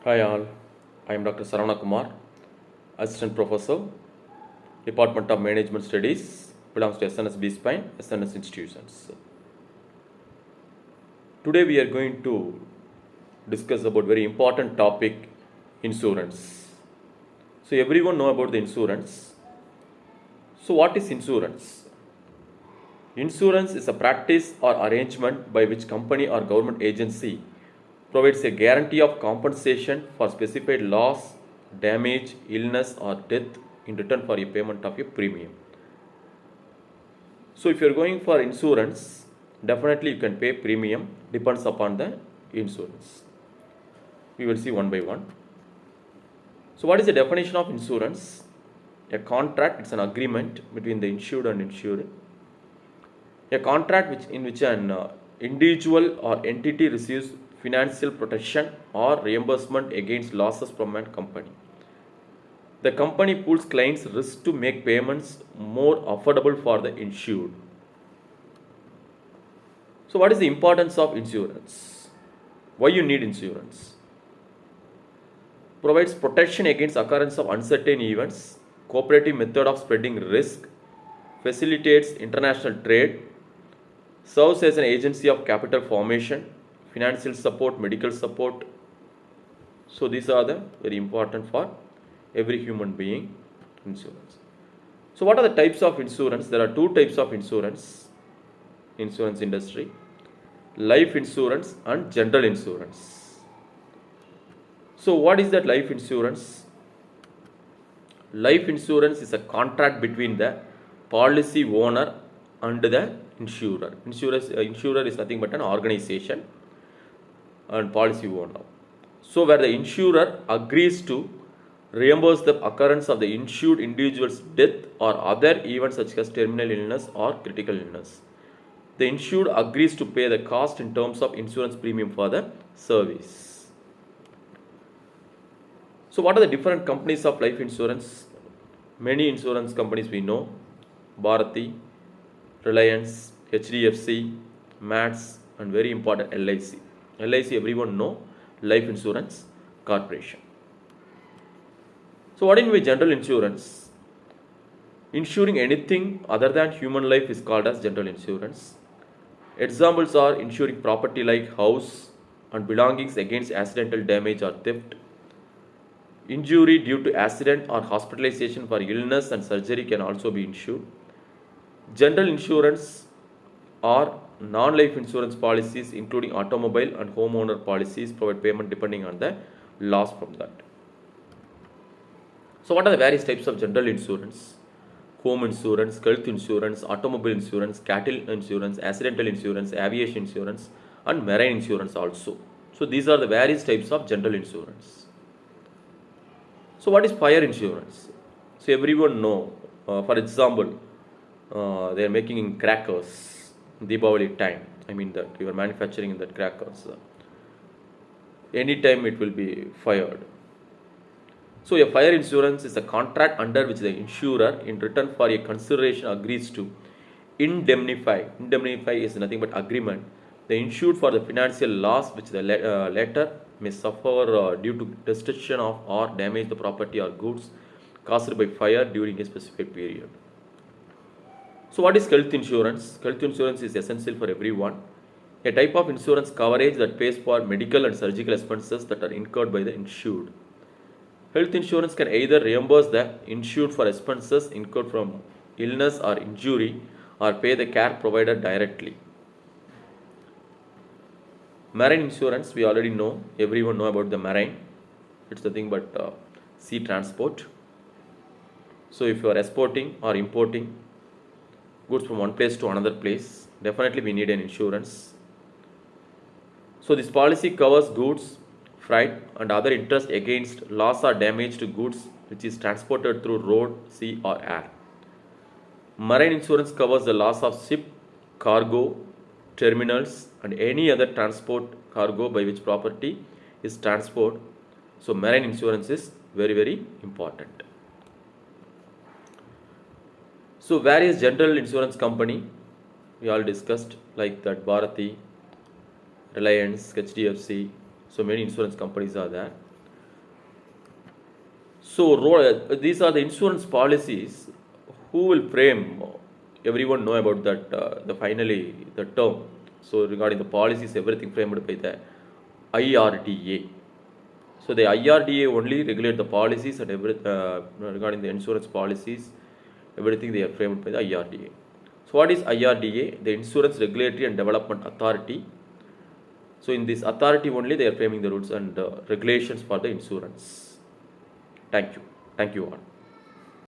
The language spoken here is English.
Hi all, I am Dr. Saravana Kumar, Assistant Professor, Department of Management Studies, belongs to SNSB Spine, SNS institutions. Today we are going to discuss about very important topic, insurance. So everyone know about the insurance. So what is insurance? Insurance is a practice or arrangement by which company or government agency provides a guarantee of compensation for specified loss, damage, illness, or death in return for a payment of a premium. So, if you are going for insurance, definitely you can pay premium, depends upon the insurance. We will see one by one. So, what is the definition of insurance? A contract, it's an agreement between the insured and insured. A contract in which an individual or entity receives financial protection or reimbursement against losses from a company. The company pools clients' risk to make payments more affordable for the insured. So, what is the importance of insurance? Why you need insurance? Provides protection against occurrence of uncertain events, cooperative method of spreading risk, facilitates international trade, serves as an agency of capital formation, financial support, medical support. So these are the very important for every human being insurance. So what are the types of insurance? There are two types of insurance industry: life insurance and general insurance. So what is that life insurance? Life insurance is a contract between the policy owner and the insurer. Insurer is nothing but an organization and policy owner. So where the insurer agrees to reimburse the occurrence of the insured individual's death or other events such as terminal illness or critical illness. The insured agrees to pay the cost in terms of insurance premium for the service. So what are the different companies of life insurance? Many insurance companies we know: Bharati, Reliance, HDFC, MATS, and very important LIC. LIC everyone know, Life Insurance Corporation. So what in general insurance? Insuring anything other than human life is called as general insurance. Examples are insuring property like house and belongings against accidental damage or theft. Injury due to accident or hospitalization for illness and surgery can also be insured. General insurance or non-life insurance policies including automobile and homeowner policies provide payment depending on the loss from that. So what are the various types of general insurance? Home insurance, health insurance, automobile insurance, cattle insurance, accidental insurance, aviation insurance, and marine insurance also. So these are the various types of general insurance. So what is fire insurance? So everyone know, for example, they are making crackers Deepavali time. I mean that you are manufacturing that crackers. Anytime it will be fired. So a fire insurance is a contract under which the insurer, in return for a consideration, agrees to indemnify. Indemnify is nothing but agreement. The insured for the financial loss which the latter may suffer due to destruction of or damage the property or goods caused by fire during a specific period. So what is health insurance? Health insurance is essential for everyone. A type of insurance coverage that pays for medical and surgical expenses that are incurred by the insured. Health insurance can either reimburse the insured for expenses incurred from illness or injury or pay the care provider directly. Marine insurance, we already know, everyone know about the marine. It's nothing but sea transport. So if you are exporting or importing goods from one place to another place, definitely we need an insurance. So this policy covers goods, freight, and other interest against loss or damage to goods which is transported through road, sea, or air. Marine insurance covers the loss of ship, cargo, terminals, and any other transport cargo by which property is transported. So marine insurance is very, very important. So various general insurance company we all discussed, like that Bharati, Reliance, HDFC. So many insurance companies are there. So these are the insurance policies. Who will frame? Everyone know about that. The finally the term. So regarding the policies, everything framed by the IRDA. So the IRDA only regulate the policies and regarding the insurance policies, everything they are framed by the IRDA. So what is IRDA? The Insurance Regulatory and Development Authority. So in this authority only they are framing the rules and regulations for the insurance. Thank you. Thank you all.